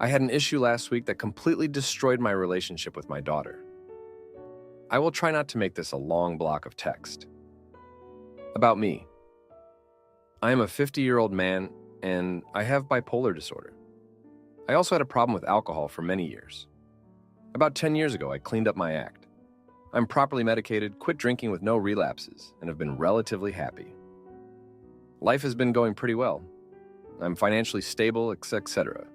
I had an issue last week that completely destroyed my relationship with my daughter. I will try not to make this a long block of text. About me. I am a 50-year-old man, and I have bipolar disorder. I also had a problem with alcohol for many years. About 10 years ago, I cleaned up my act. I'm properly medicated, quit drinking with no relapses, and have been relatively happy. Life has been going pretty well. I'm financially stable, etc.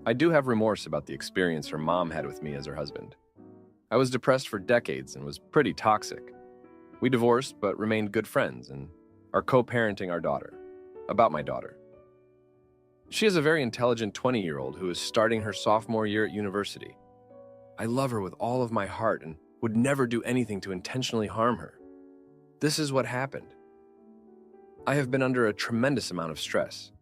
I do have remorse about the experience her mom had with me as her husband. I was depressed for decades and was pretty toxic. We divorced but remained good friends and are co-parenting our daughter. About my daughter. She is a very intelligent 20-year-old who is starting her sophomore year at university. I love her with all of my heart and would never do anything to intentionally harm her. This is what happened. I have been under a tremendous amount of stress.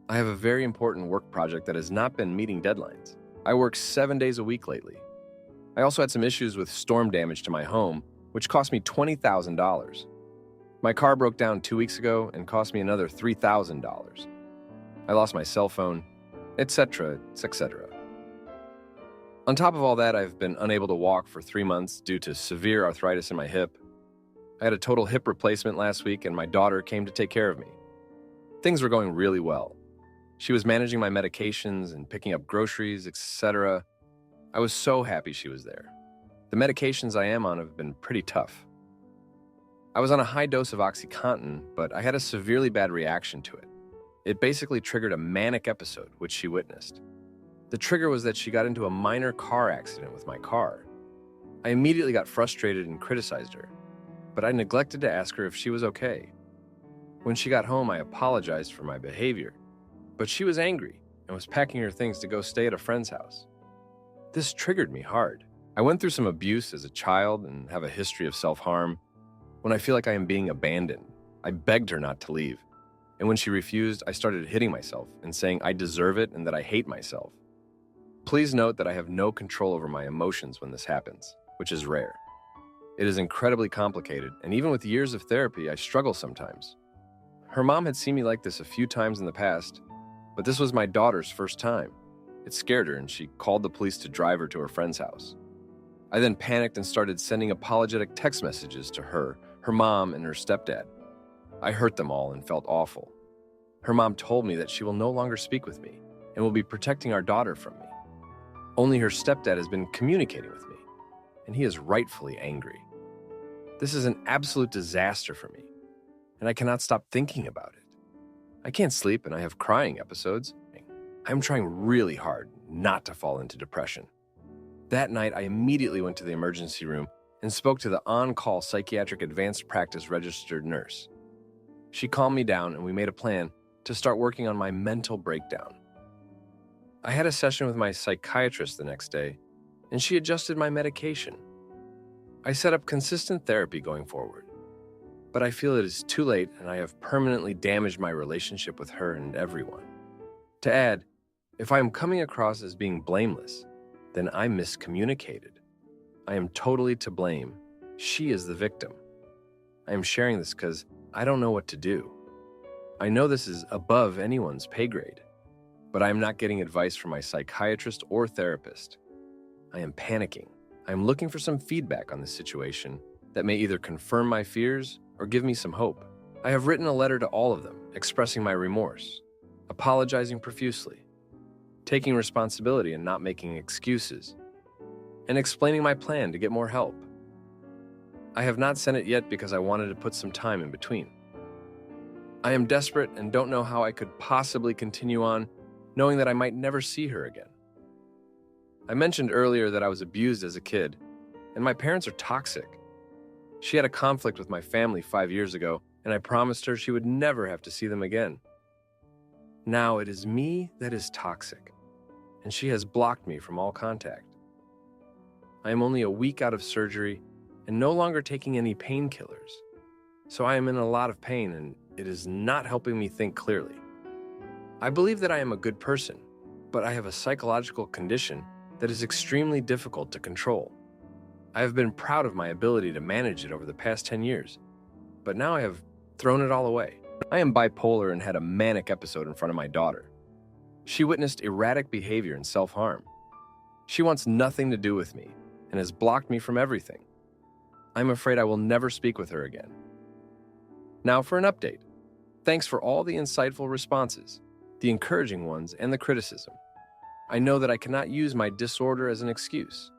I have a very important work project that has not been meeting deadlines. I work 7 days a week lately. I also had some issues with storm damage to my home, which cost me $20,000. My car broke down 2 weeks ago and cost me another $3,000. I lost my cell phone, etc. On top of all that, I've been unable to walk for 3 months due to severe arthritis in my hip. I had a total hip replacement last week, and my daughter came to take care of me. Things were going really well. She was managing my medications and picking up groceries, etc. I was so happy she was there. The medications I am on have been pretty tough. I was on a high dose of OxyContin, but I had a severely bad reaction to it. It basically triggered a manic episode, which she witnessed. The trigger was that she got into a minor car accident with my car. I immediately got frustrated and criticized her, but I neglected to ask her if she was okay. When she got home, I apologized for my behavior, but she was angry and was packing her things to go stay at a friend's house. This triggered me hard. I went through some abuse as a child and have a history of self-harm. When I feel like I am being abandoned, I begged her not to leave. And when she refused, I started hitting myself and saying I deserve it and that I hate myself. Please note that I have no control over my emotions when this happens, which is rare. It is incredibly complicated, and even with years of therapy, I struggle sometimes. Her mom had seen me like this a few times in the past, but this was my daughter's first time. It scared her, and she called the police to drive her to her friend's house. I then panicked and started sending apologetic text messages to her mom, and her stepdad. I hurt them all and felt awful. Her mom told me that she will no longer speak with me and will be protecting our daughter from me. Only her stepdad has been communicating with me, and he is rightfully angry. This is an absolute disaster for me, and I cannot stop thinking about it. I can't sleep and I have crying episodes. I'm trying really hard not to fall into depression. That night, I immediately went to the emergency room and spoke to the on-call psychiatric advanced practice registered nurse. She calmed me down and we made a plan to start working on my mental breakdown. I had a session with my psychiatrist the next day, and she adjusted my medication. I set up consistent therapy going forward, but I feel it is too late and I have permanently damaged my relationship with her and everyone. To add, if I am coming across as being blameless, then I miscommunicated. I am totally to blame. She is the victim. I am sharing this because I don't know what to do. I know this is above anyone's pay grade, but I am not getting advice from my psychiatrist or therapist. I am panicking. I am looking for some feedback on this situation that may either confirm my fears or give me some hope. I have written a letter to all of them, expressing my remorse, apologizing profusely, taking responsibility and not making excuses, and explaining my plan to get more help. I have not sent it yet because I wanted to put some time in between. I am desperate and don't know how I could possibly continue on, knowing that I might never see her again. I mentioned earlier that I was abused as a kid, and my parents are toxic. She had a conflict with my family 5 years ago, and I promised her she would never have to see them again. Now it is me that is toxic, and she has blocked me from all contact. I am only a week out of surgery and no longer taking any painkillers, so I am in a lot of pain and it is not helping me think clearly. I believe that I am a good person, but I have a psychological condition that is extremely difficult to control. I have been proud of my ability to manage it over the past 10 years, but now I have thrown it all away. I am bipolar and had a manic episode in front of my daughter. She witnessed erratic behavior and self-harm. She wants nothing to do with me and has blocked me from everything. I'm afraid I will never speak with her again. Now for an update. Thanks for all the insightful responses, the encouraging ones, and the criticism. I know that I cannot use my disorder as an excuse,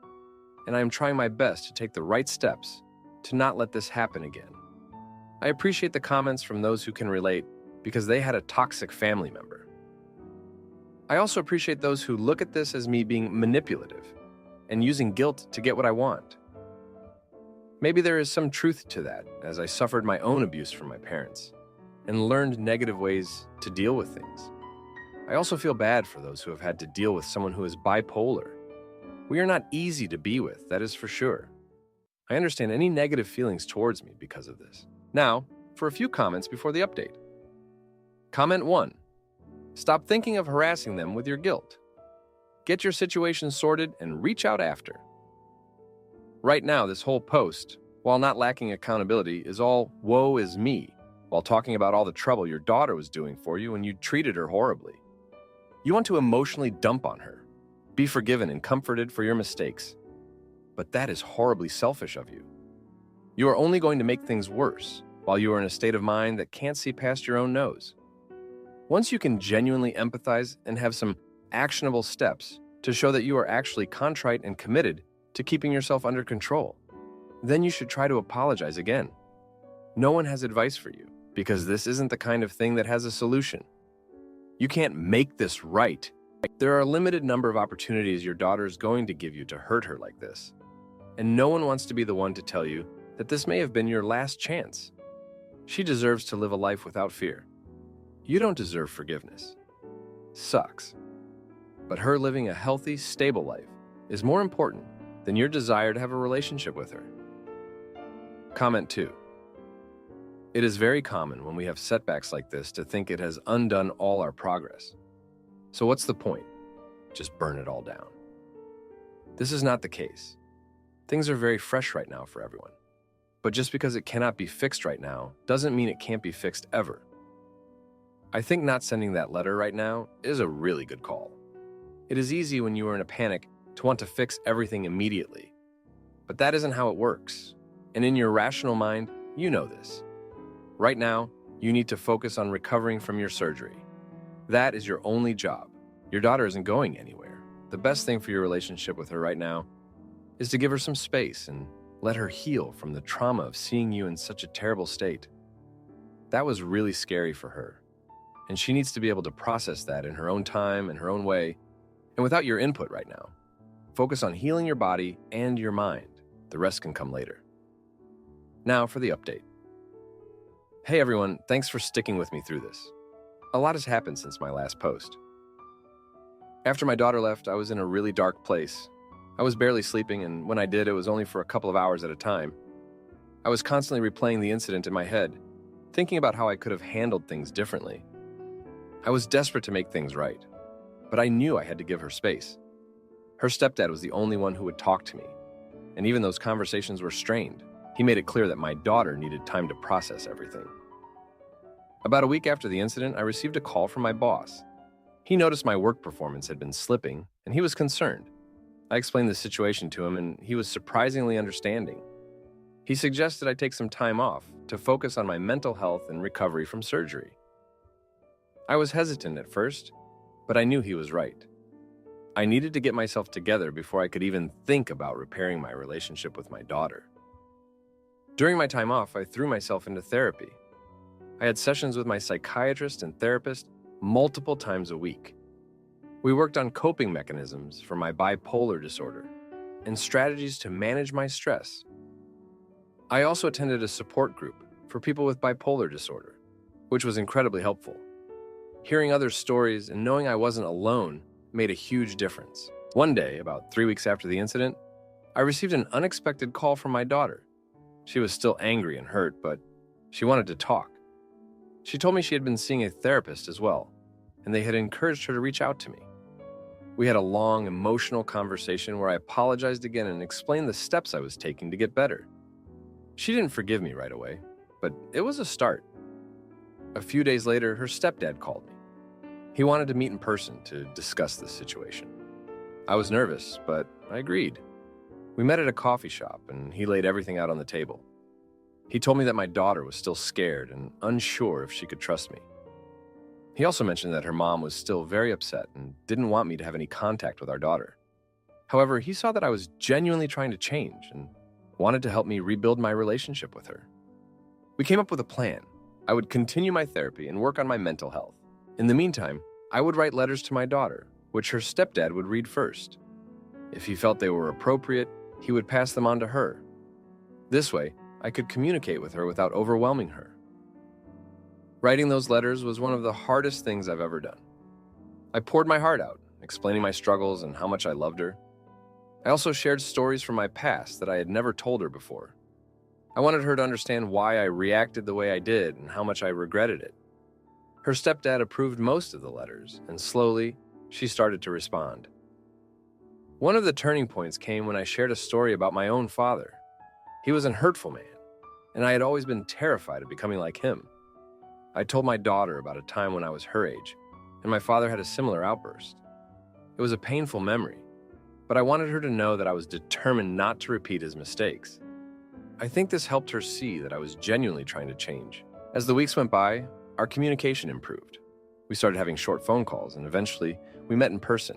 and I am trying my best to take the right steps to not let this happen again. I appreciate the comments from those who can relate because they had a toxic family member. I also appreciate those who look at this as me being manipulative and using guilt to get what I want. Maybe there is some truth to that, as I suffered my own abuse from my parents and learned negative ways to deal with things. I also feel bad for those who have had to deal with someone who is bipolar. We are not easy to be with, that is for sure. I understand any negative feelings towards me because of this. Now, for a few comments before the update. Comment 1. Stop thinking of harassing them with your guilt. Get your situation sorted and reach out after. Right now, this whole post, while not lacking accountability, is all woe is me, while talking about all the trouble your daughter was doing for you and you treated her horribly. You want to emotionally dump on her, be forgiven and comforted for your mistakes. But that is horribly selfish of you. You are only going to make things worse while you are in a state of mind that can't see past your own nose. Once you can genuinely empathize and have some actionable steps to show that you are actually contrite and committed to keeping yourself under control, then you should try to apologize again. No one has advice for you because this isn't the kind of thing that has a solution. You can't make this right. There are a limited number of opportunities your daughter is going to give you to hurt her like this. And no one wants to be the one to tell you that this may have been your last chance. She deserves to live a life without fear. You don't deserve forgiveness. Sucks. But her living a healthy, stable life is more important than your desire to have a relationship with her. Comment 2. It is very common when we have setbacks like this to think it has undone all our progress. So what's the point? Just burn it all down. This is not the case. Things are very fresh right now for everyone. But just because it cannot be fixed right now doesn't mean it can't be fixed ever. I think not sending that letter right now is a really good call. It is easy when you are in a panic to want to fix everything immediately. But that isn't how it works. And in your rational mind, you know this. Right now, you need to focus on recovering from your surgery. That is your only job. Your daughter isn't going anywhere. The best thing for your relationship with her right now is to give her some space and let her heal from the trauma of seeing you in such a terrible state. That was really scary for her, and she needs to be able to process that in her own time and her own way, and without your input right now. Focus on healing your body and your mind. The rest can come later. Now for the update. Hey everyone, thanks for sticking with me through this. A lot has happened since my last post. After my daughter left, I was in a really dark place. I was barely sleeping, and when I did, it was only for a couple of hours at a time. I was constantly replaying the incident in my head, thinking about how I could have handled things differently. I was desperate to make things right, but I knew I had to give her space. Her stepdad was the only one who would talk to me, and even those conversations were strained. He made it clear that my daughter needed time to process everything. About a week after the incident, I received a call from my boss. He noticed my work performance had been slipping, and he was concerned. I explained the situation to him, and he was surprisingly understanding. He suggested I take some time off to focus on my mental health and recovery from surgery. I was hesitant at first, but I knew he was right. I needed to get myself together before I could even think about repairing my relationship with my daughter. During my time off, I threw myself into therapy. I had sessions with my psychiatrist and therapist multiple times a week. We worked on coping mechanisms for my bipolar disorder and strategies to manage my stress. I also attended a support group for people with bipolar disorder, which was incredibly helpful. Hearing others' stories and knowing I wasn't alone made a huge difference. One day, about 3 weeks after the incident, I received an unexpected call from my daughter. She was still angry and hurt, but she wanted to talk. She told me she had been seeing a therapist as well, and they had encouraged her to reach out to me. We had a long, emotional conversation where I apologized again and explained the steps I was taking to get better. She didn't forgive me right away, but it was a start. A few days later, her stepdad called me. He wanted to meet in person to discuss this situation. I was nervous, but I agreed. We met at a coffee shop, and he laid everything out on the table. He told me that my daughter was still scared and unsure if she could trust me. He also mentioned that her mom was still very upset and didn't want me to have any contact with our daughter. However, he saw that I was genuinely trying to change and wanted to help me rebuild my relationship with her. We came up with a plan. I would continue my therapy and work on my mental health. In the meantime, I would write letters to my daughter, which her stepdad would read first. If he felt they were appropriate, he would pass them on to her. This way, I could communicate with her without overwhelming her. Writing those letters was one of the hardest things I've ever done. I poured my heart out, explaining my struggles and how much I loved her. I also shared stories from my past that I had never told her before. I wanted her to understand why I reacted the way I did and how much I regretted it. Her stepdad approved most of the letters, and slowly, she started to respond. One of the turning points came when I shared a story about my own father. He was a hurtful man, and I had always been terrified of becoming like him. I told my daughter about a time when I was her age, and my father had a similar outburst. It was a painful memory, but I wanted her to know that I was determined not to repeat his mistakes. I think this helped her see that I was genuinely trying to change. As the weeks went by, our communication improved. We started having short phone calls, and eventually, we met in person.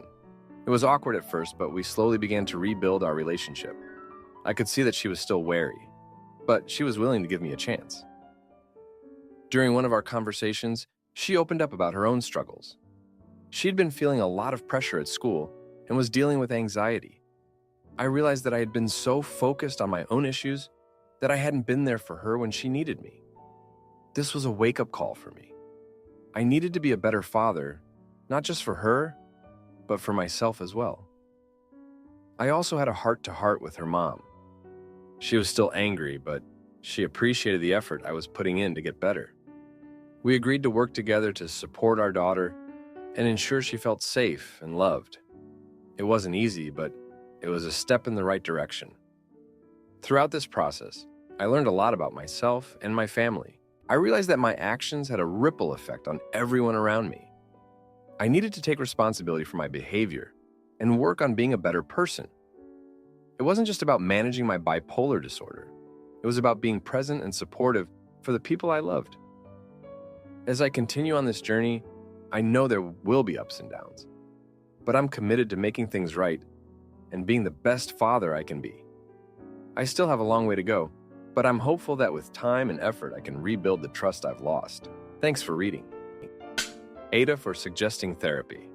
It was awkward at first, but we slowly began to rebuild our relationship. I could see that she was still wary, but she was willing to give me a chance. During one of our conversations, she opened up about her own struggles. She'd been feeling a lot of pressure at school and was dealing with anxiety. I realized that I had been so focused on my own issues that I hadn't been there for her when she needed me. This was a wake-up call for me. I needed to be a better father, not just for her, but for myself as well. I also had a heart-to-heart with her mom. She was still angry, but she appreciated the effort I was putting in to get better. We agreed to work together to support our daughter and ensure she felt safe and loved. It wasn't easy, but it was a step in the right direction. Throughout this process, I learned a lot about myself and my family. I realized that my actions had a ripple effect on everyone around me. I needed to take responsibility for my behavior and work on being a better person. It wasn't just about managing my bipolar disorder. It was about being present and supportive for the people I loved. As I continue on this journey, I know there will be ups and downs, but I'm committed to making things right and being the best father I can be. I still have a long way to go, but I'm hopeful that with time and effort, I can rebuild the trust I've lost. Thanks for reading. Aita for suggesting therapy.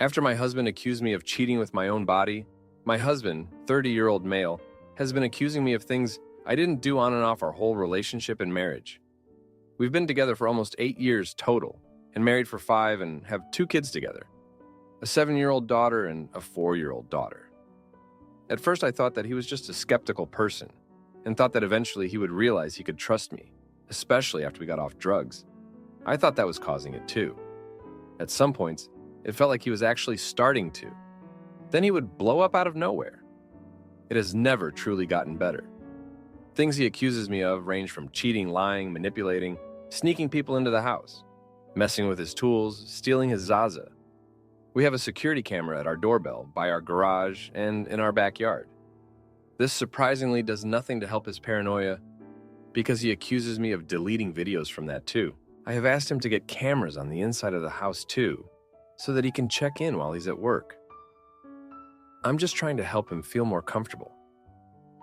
After my husband accused me of cheating with my own body, my husband, 30-year-old male, has been accusing me of things I didn't do on and off our whole relationship and marriage. We've been together for almost 8 years total, and married for 5 and have 2 kids together, a 7-year-old daughter and a 4-year-old daughter. At first, I thought that he was just a skeptical person and thought that eventually he would realize he could trust me, especially after we got off drugs. I thought that was causing it too. At some points, it felt like he was actually starting to. Then he would blow up out of nowhere. It has never truly gotten better. Things he accuses me of range from cheating, lying, manipulating, sneaking people into the house, messing with his tools, stealing his Zaza. We have a security camera at our doorbell, by our garage, and in our backyard. This surprisingly does nothing to help his paranoia because he accuses me of deleting videos from that too. I have asked him to get cameras on the inside of the house too, so that he can check in while he's at work. I'm just trying to help him feel more comfortable.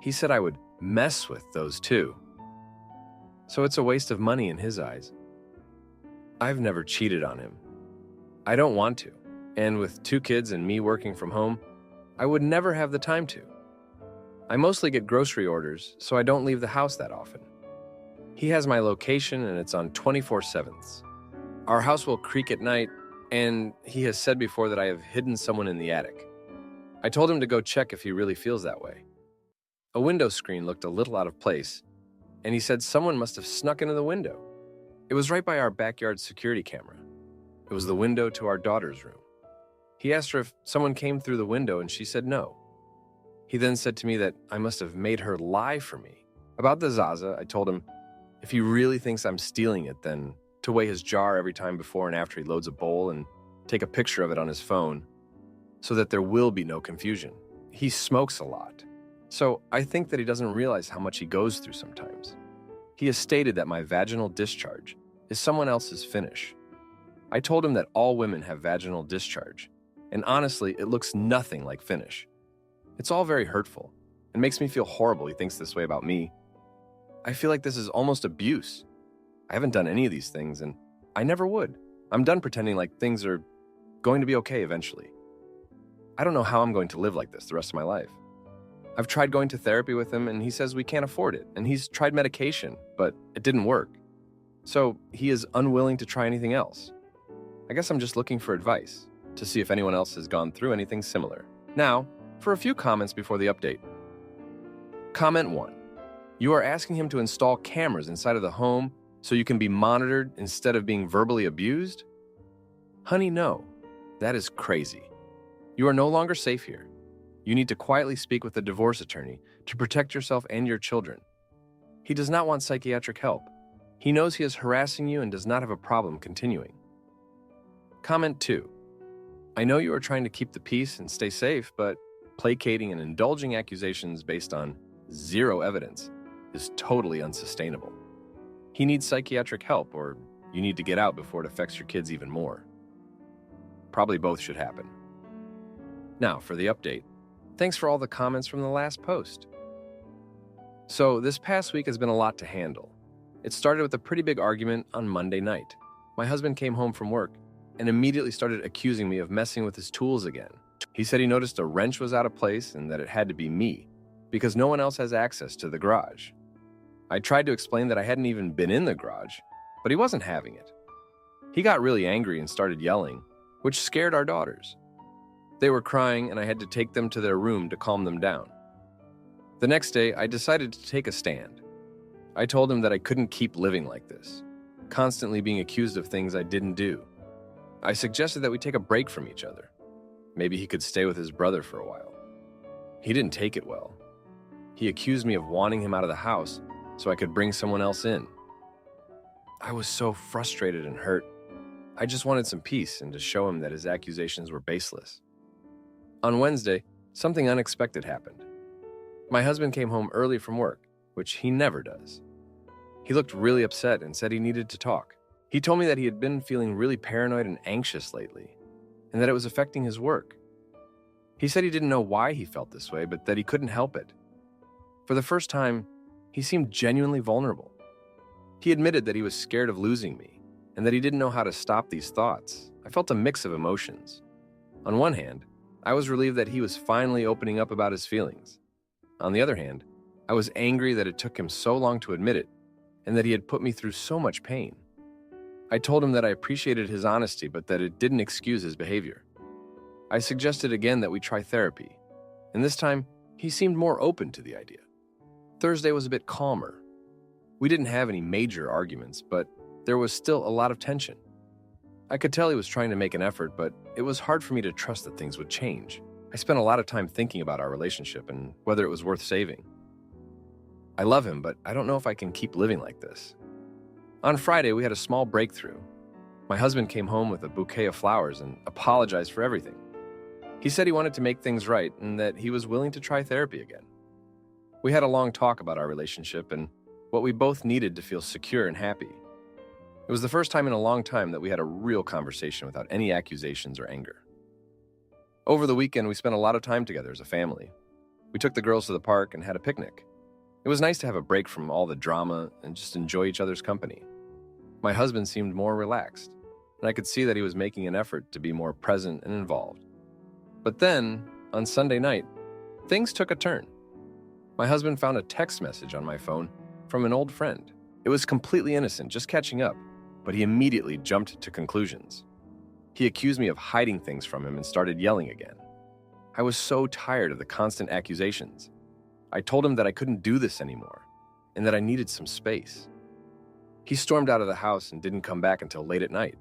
He said I would mess with those too. So it's a waste of money in his eyes. I've never cheated on him. I don't want to. And with 2 kids and me working from home, I would never have the time to. I mostly get grocery orders, so I don't leave the house that often. He has my location and it's on 24/7. Our house will creak at night, and he has said before that I have hidden someone in the attic. I told him to go check if he really feels that way. A window screen looked a little out of place, and he said someone must have snuck into the window. It was right by our backyard security camera. It was the window to our daughter's room. He asked her if someone came through the window, and she said no. He then said to me that I must have made her lie for me. About the Zaza, I told him, if he really thinks I'm stealing it, then to weigh his jar every time before and after he loads a bowl and take a picture of it on his phone so that there will be no confusion. He smokes a lot, so I think that he doesn't realize how much he goes through sometimes. He has stated that my vaginal discharge is someone else's finish. I told him that all women have vaginal discharge, and honestly, it looks nothing like finish. It's all very hurtful and makes me feel horrible he thinks this way about me. I feel like this is almost abuse. I haven't done any of these things, and I never would. I'm done pretending like things are going to be okay eventually. I don't know how I'm going to live like this the rest of my life. I've tried going to therapy with him, and he says we can't afford it, and he's tried medication, but it didn't work. So he is unwilling to try anything else. I guess I'm just looking for advice to see if anyone else has gone through anything similar. Now, for a few comments before the update. Comment 1. You are asking him to install cameras inside of the home so you can be monitored instead of being verbally abused? Honey, no. That is crazy. You are no longer safe here. You need to quietly speak with a divorce attorney to protect yourself and your children. He does not want psychiatric help. He knows he is harassing you and does not have a problem continuing. Comment 2. I know you are trying to keep the peace and stay safe, but placating and indulging accusations based on zero evidence is totally unsustainable. He needs psychiatric help, or you need to get out before it affects your kids even more. Probably both should happen. Now, for the update. Thanks for all the comments from the last post. So, this past week has been a lot to handle. It started with a pretty big argument on Monday night. My husband came home from work and immediately started accusing me of messing with his tools again. He said he noticed a wrench was out of place and that it had to be me, because no one else has access to the garage. I tried to explain that I hadn't even been in the garage, but he wasn't having it. He got really angry and started yelling, which scared our daughters. They were crying and I had to take them to their room to calm them down. The next day, I decided to take a stand. I told him that I couldn't keep living like this, constantly being accused of things I didn't do. I suggested that we take a break from each other. Maybe he could stay with his brother for a while. He didn't take it well. He accused me of wanting him out of the house so I could bring someone else in. I was so frustrated and hurt. I just wanted some peace and to show him that his accusations were baseless. On Wednesday, something unexpected happened. My husband came home early from work, which he never does. He looked really upset and said he needed to talk. He told me that he had been feeling really paranoid and anxious lately, and that it was affecting his work. He said he didn't know why he felt this way, but that he couldn't help it. For the first time, he seemed genuinely vulnerable. He admitted that he was scared of losing me, and that he didn't know how to stop these thoughts. I felt a mix of emotions. On one hand, I was relieved that he was finally opening up about his feelings. On the other hand, I was angry that it took him so long to admit it, and that he had put me through so much pain. I told him that I appreciated his honesty, but that it didn't excuse his behavior. I suggested again that we try therapy, and this time, he seemed more open to the idea. Thursday was a bit calmer. We didn't have any major arguments, but there was still a lot of tension. I could tell he was trying to make an effort, but it was hard for me to trust that things would change. I spent a lot of time thinking about our relationship and whether it was worth saving. I love him, but I don't know if I can keep living like this. On Friday, we had a small breakthrough. My husband came home with a bouquet of flowers and apologized for everything. He said he wanted to make things right and that he was willing to try therapy again. We had a long talk about our relationship and what we both needed to feel secure and happy. It was the first time in a long time that we had a real conversation without any accusations or anger. Over the weekend, we spent a lot of time together as a family. We took the girls to the park and had a picnic. It was nice to have a break from all the drama and just enjoy each other's company. My husband seemed more relaxed, and I could see that he was making an effort to be more present and involved. But then, on Sunday night, things took a turn. My husband found a text message on my phone from an old friend. It was completely innocent, just catching up, but he immediately jumped to conclusions. He accused me of hiding things from him and started yelling again. I was so tired of the constant accusations. I told him that I couldn't do this anymore and that I needed some space. He stormed out of the house and didn't come back until late at night.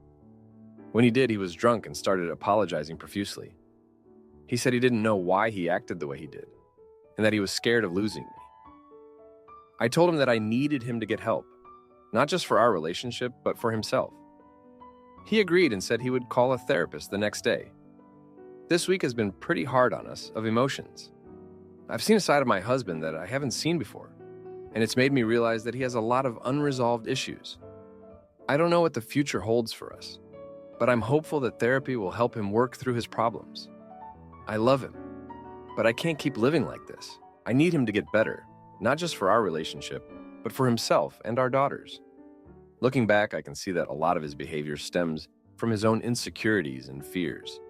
When he did, he was drunk and started apologizing profusely. He said he didn't know why he acted the way he did and that he was scared of losing me. I told him that I needed him to get help. not just for our relationship, but for himself. He agreed and said he would call a therapist the next day. This week has been pretty hard on us of emotions. I've seen a side of my husband that I haven't seen before, and it's made me realize that he has a lot of unresolved issues. I don't know what the future holds for us, but I'm hopeful that therapy will help him work through his problems. I love him, but I can't keep living like this. I need him to get better, not just for our relationship, but for himself and our daughters. Looking back, I can see that a lot of his behavior stems from his own insecurities and fears.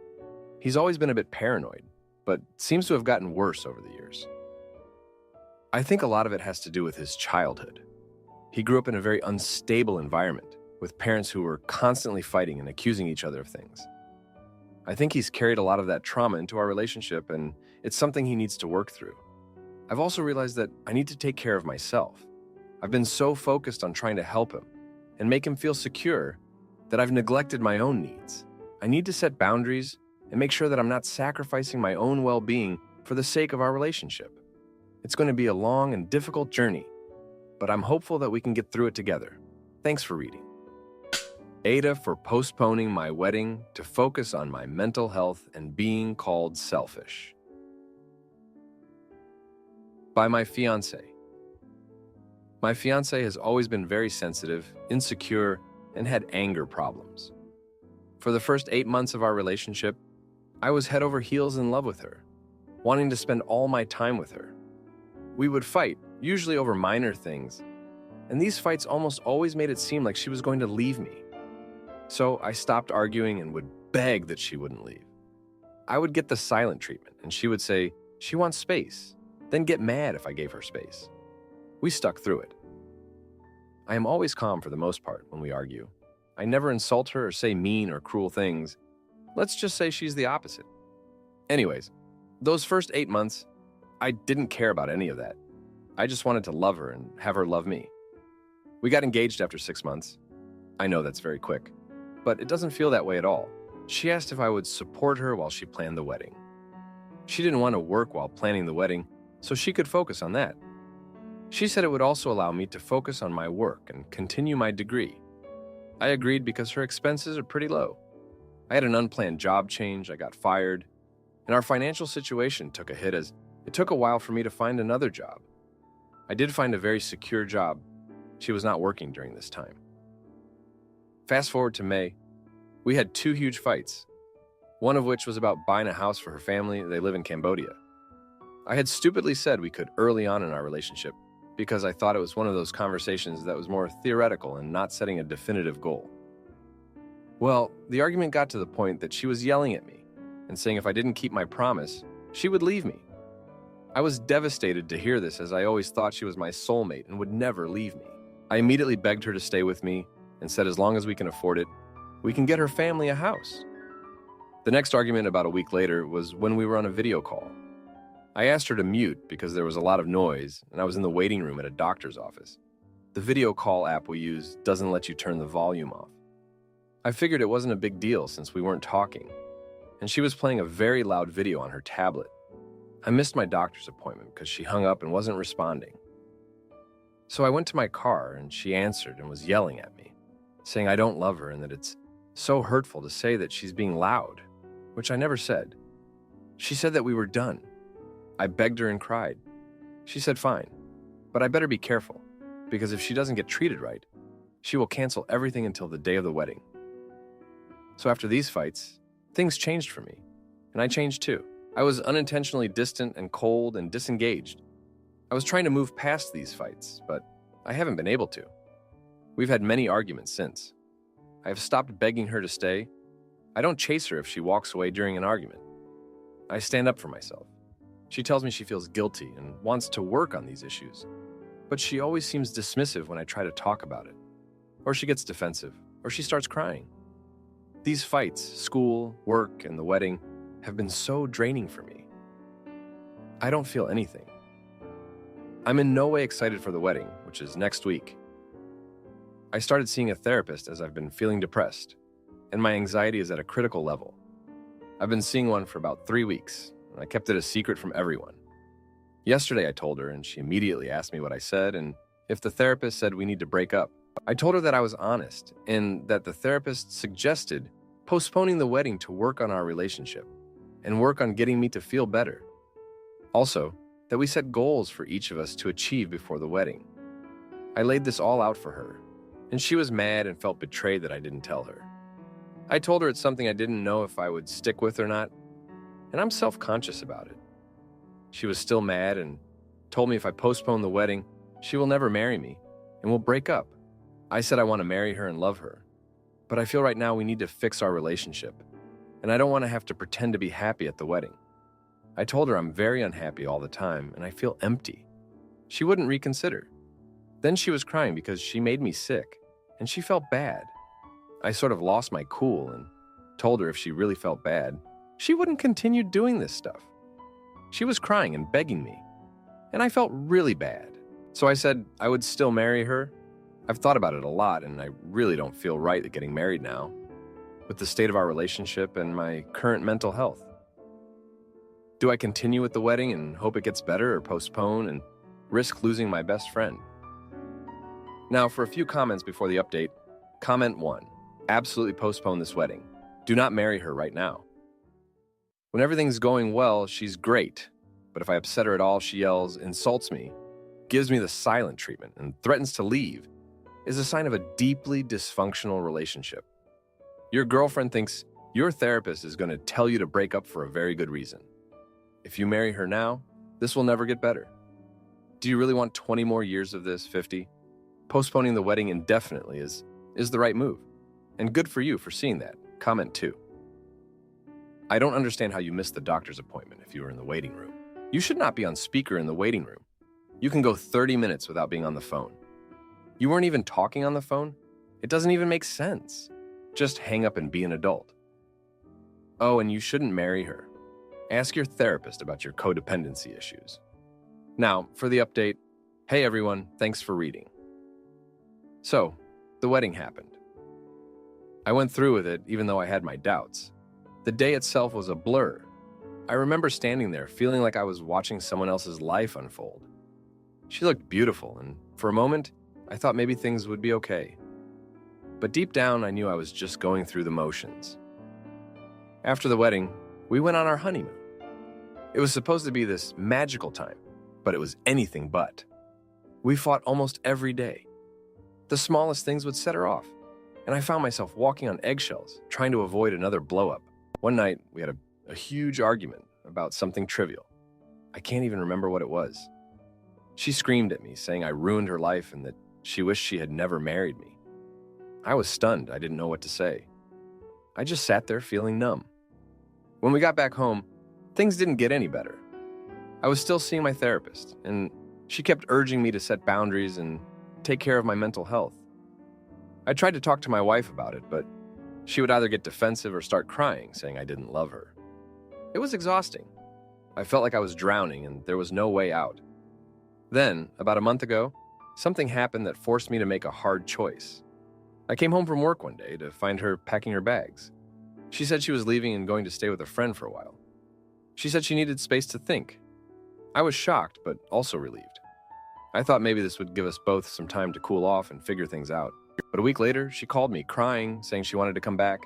He's always been a bit paranoid, but seems to have gotten worse over the years. I think a lot of it has to do with his childhood. He grew up in a very unstable environment, with parents who were constantly fighting and accusing each other of things. I think he's carried a lot of that trauma into our relationship, and it's something he needs to work through. I've also realized that I need to take care of myself. I've been so focused on trying to help him and make him feel secure that I've neglected my own needs. I need to set boundaries and make sure that I'm not sacrificing my own well-being for the sake of our relationship. It's going to be a long and difficult journey, but I'm hopeful that we can get through it together. Thanks for reading. Aita for postponing my wedding to focus on my mental health and being called selfish. By my fiancé. My fiancé has always been very sensitive, insecure, and had anger problems. For the first 8 months of our relationship, I was head over heels in love with her, wanting to spend all my time with her. We would fight, usually over minor things, and these fights almost always made it seem like she was going to leave me. So I stopped arguing and would beg that she wouldn't leave. I would get the silent treatment, and she would say she wants space, then get mad if I gave her space. We stuck through it. I am always calm for the most part when we argue. I never insult her or say mean or cruel things. Let's just say she's the opposite. Anyways, those first 8 months, I didn't care about any of that. I just wanted to love her and have her love me. We got engaged after 6 months. I know that's very quick, but it doesn't feel that way at all. She asked if I would support her while she planned the wedding. She didn't want to work while planning the wedding, so she could focus on that. She said it would also allow me to focus on my work and continue my degree. I agreed because her expenses are pretty low. I had an unplanned job change, I got fired, and our financial situation took a hit as it took a while for me to find another job. I did find a very secure job. She was not working during this time. Fast forward to May, we had 2 huge fights, one of which was about buying a house for her family. They live in Cambodia. I had stupidly said we could early on in our relationship because I thought it was one of those conversations that was more theoretical and not setting a definitive goal. Well, the argument got to the point that she was yelling at me and saying if I didn't keep my promise, she would leave me. I was devastated to hear this as I always thought she was my soulmate and would never leave me. I immediately begged her to stay with me and said as long as we can afford it, we can get her family a house. The next argument about a week later was when we were on a video call. I asked her to mute because there was a lot of noise and I was in the waiting room at a doctor's office. The video call app we use doesn't let you turn the volume off. I figured it wasn't a big deal since we weren't talking, and she was playing a very loud video on her tablet. I missed my doctor's appointment because she hung up and wasn't responding. So I went to my car and she answered and was yelling at me, saying I don't love her and that it's so hurtful to say that she's being loud, which I never said. She said that we were done. I begged her and cried. She said fine, but I better be careful because if she doesn't get treated right, she will cancel everything until the day of the wedding. So after these fights, things changed for me, and I changed too. I was unintentionally distant and cold and disengaged. I was trying to move past these fights, but I haven't been able to. We've had many arguments since. I have stopped begging her to stay. I don't chase her if she walks away during an argument. I stand up for myself. She tells me she feels guilty and wants to work on these issues, but she always seems dismissive when I try to talk about it. Or she gets defensive, or she starts crying. These fights, school, work, and the wedding, have been so draining for me. I don't feel anything. I'm in no way excited for the wedding, which is next week. I started seeing a therapist as I've been feeling depressed, and my anxiety is at a critical level. I've been seeing one for about 3 weeks, and I kept it a secret from everyone. Yesterday I told her, and she immediately asked me what I said and if the therapist said we need to break up. I told her that I was honest and that the therapist suggested postponing the wedding to work on our relationship and work on getting me to feel better. Also, that we set goals for each of us to achieve before the wedding. I laid this all out for her, and she was mad and felt betrayed that I didn't tell her. I told her it's something I didn't know if I would stick with or not, and I'm self-conscious about it. She was still mad and told me if I postpone the wedding, she will never marry me and we'll break up. I said I want to marry her and love her, but I feel right now we need to fix our relationship, and I don't want to have to pretend to be happy at the wedding. I told her I'm very unhappy all the time and I feel empty. She wouldn't reconsider. Then she was crying because she made me sick, and she felt bad. I sort of lost my cool and told her if she really felt bad, she wouldn't continue doing this stuff. She was crying and begging me, and I felt really bad. So I said I would still marry her. I've thought about it a lot, and I really don't feel right at getting married now, with the state of our relationship and my current mental health. Do I continue with the wedding and hope it gets better, or postpone and risk losing my best friend? Now, for a few comments before the update. Comment 1. Absolutely postpone this wedding. Do not marry her right now. When everything's going well, she's great. But if I upset her at all, she yells, insults me, gives me the silent treatment, and threatens to leave, is a sign of a deeply dysfunctional relationship. Your girlfriend thinks your therapist is going to tell you to break up for a very good reason. If you marry her now, this will never get better. Do you really want 20 more years of this, 50? Postponing the wedding indefinitely is the right move. And good for you for seeing that. Comment 2. I don't understand how you missed the doctor's appointment if you were in the waiting room. You should not be on speaker in the waiting room. You can go 30 minutes without being on the phone. You weren't even talking on the phone? It doesn't even make sense. Just hang up and be an adult. Oh, and you shouldn't marry her. Ask your therapist about your codependency issues. Now, for the update. Hey everyone, thanks for reading. So, the wedding happened. I went through with it even though I had my doubts. The day itself was a blur. I remember standing there feeling like I was watching someone else's life unfold. She looked beautiful, and for a moment, I thought maybe things would be okay. But deep down, I knew I was just going through the motions. After the wedding, we went on our honeymoon. It was supposed to be this magical time, but it was anything but. We fought almost every day. The smallest things would set her off, and I found myself walking on eggshells, trying to avoid another blow-up. One night, we had a huge argument about something trivial. I can't even remember what it was. She screamed at me, saying I ruined her life and that she wished she had never married me. I was stunned. I didn't know what to say. I just sat there feeling numb. When we got back home, things didn't get any better. I was still seeing my therapist, and she kept urging me to set boundaries and take care of my mental health. I tried to talk to my wife about it, but she would either get defensive or start crying, saying I didn't love her. It was exhausting. I felt like I was drowning and there was no way out. Then, about a month ago, something happened that forced me to make a hard choice. I came home from work one day to find her packing her bags. She said she was leaving and going to stay with a friend for a while. She said she needed space to think. I was shocked, but also relieved. I thought maybe this would give us both some time to cool off and figure things out. But a week later, she called me, crying, saying she wanted to come back.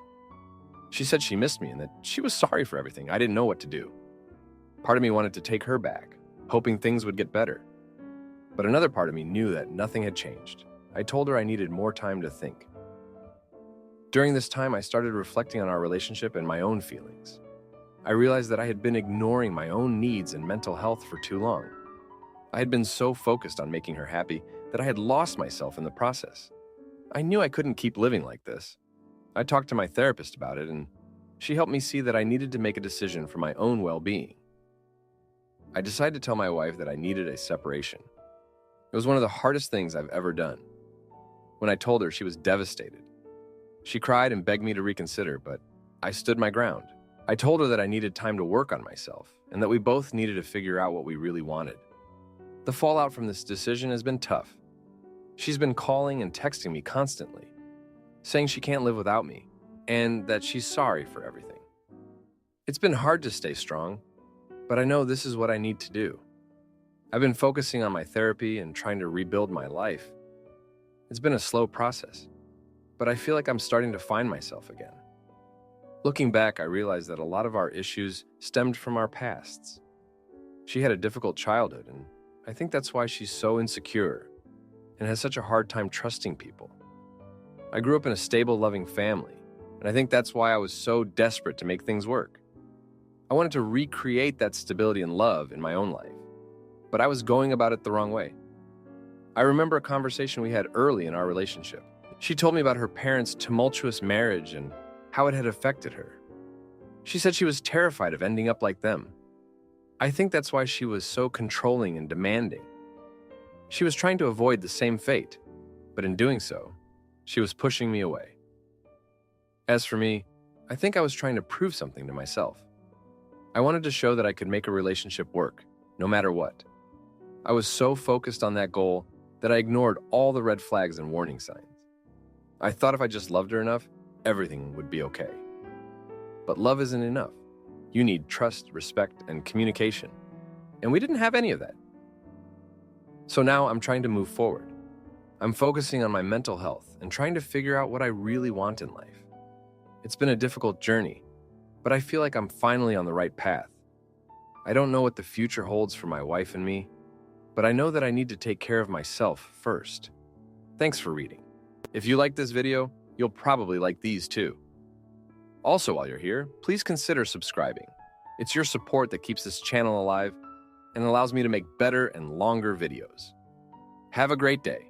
She said she missed me and that she was sorry for everything. I didn't know what to do. Part of me wanted to take her back, hoping things would get better. But another part of me knew that nothing had changed. I told her I needed more time to think. During this time, I started reflecting on our relationship and my own feelings. I realized that I had been ignoring my own needs and mental health for too long. I had been so focused on making her happy that I had lost myself in the process. I knew I couldn't keep living like this. I talked to my therapist about it, and she helped me see that I needed to make a decision for my own well-being. I decided to tell my wife that I needed a separation. It was one of the hardest things I've ever done. When I told her, she was devastated. She cried and begged me to reconsider, but I stood my ground. I told her that I needed time to work on myself and that we both needed to figure out what we really wanted. The fallout from this decision has been tough. She's been calling and texting me constantly, saying she can't live without me and that she's sorry for everything. It's been hard to stay strong, but I know this is what I need to do. I've been focusing on my therapy and trying to rebuild my life. It's been a slow process, but I feel like I'm starting to find myself again. Looking back, I realized that a lot of our issues stemmed from our pasts. She had a difficult childhood, and I think that's why she's so insecure and has such a hard time trusting people. I grew up in a stable, loving family, and I think that's why I was so desperate to make things work. I wanted to recreate that stability and love in my own life, but I was going about it the wrong way. I remember a conversation we had early in our relationship. She told me about her parents' tumultuous marriage and how it had affected her. She said she was terrified of ending up like them. I think that's why she was so controlling and demanding. She was trying to avoid the same fate, but in doing so, she was pushing me away. As for me, I think I was trying to prove something to myself. I wanted to show that I could make a relationship work, no matter what. I was so focused on that goal that I ignored all the red flags and warning signs. I thought if I just loved her enough, everything would be okay. But love isn't enough. You need trust, respect, and communication. And we didn't have any of that. So now I'm trying to move forward. I'm focusing on my mental health and trying to figure out what I really want in life. It's been a difficult journey, but I feel like I'm finally on the right path. I don't know what the future holds for my wife and me, but I know that I need to take care of myself first. Thanks for reading. If you like this video, you'll probably like these too. Also, while you're here, please consider subscribing. It's your support that keeps this channel alive and allows me to make better and longer videos. Have a great day.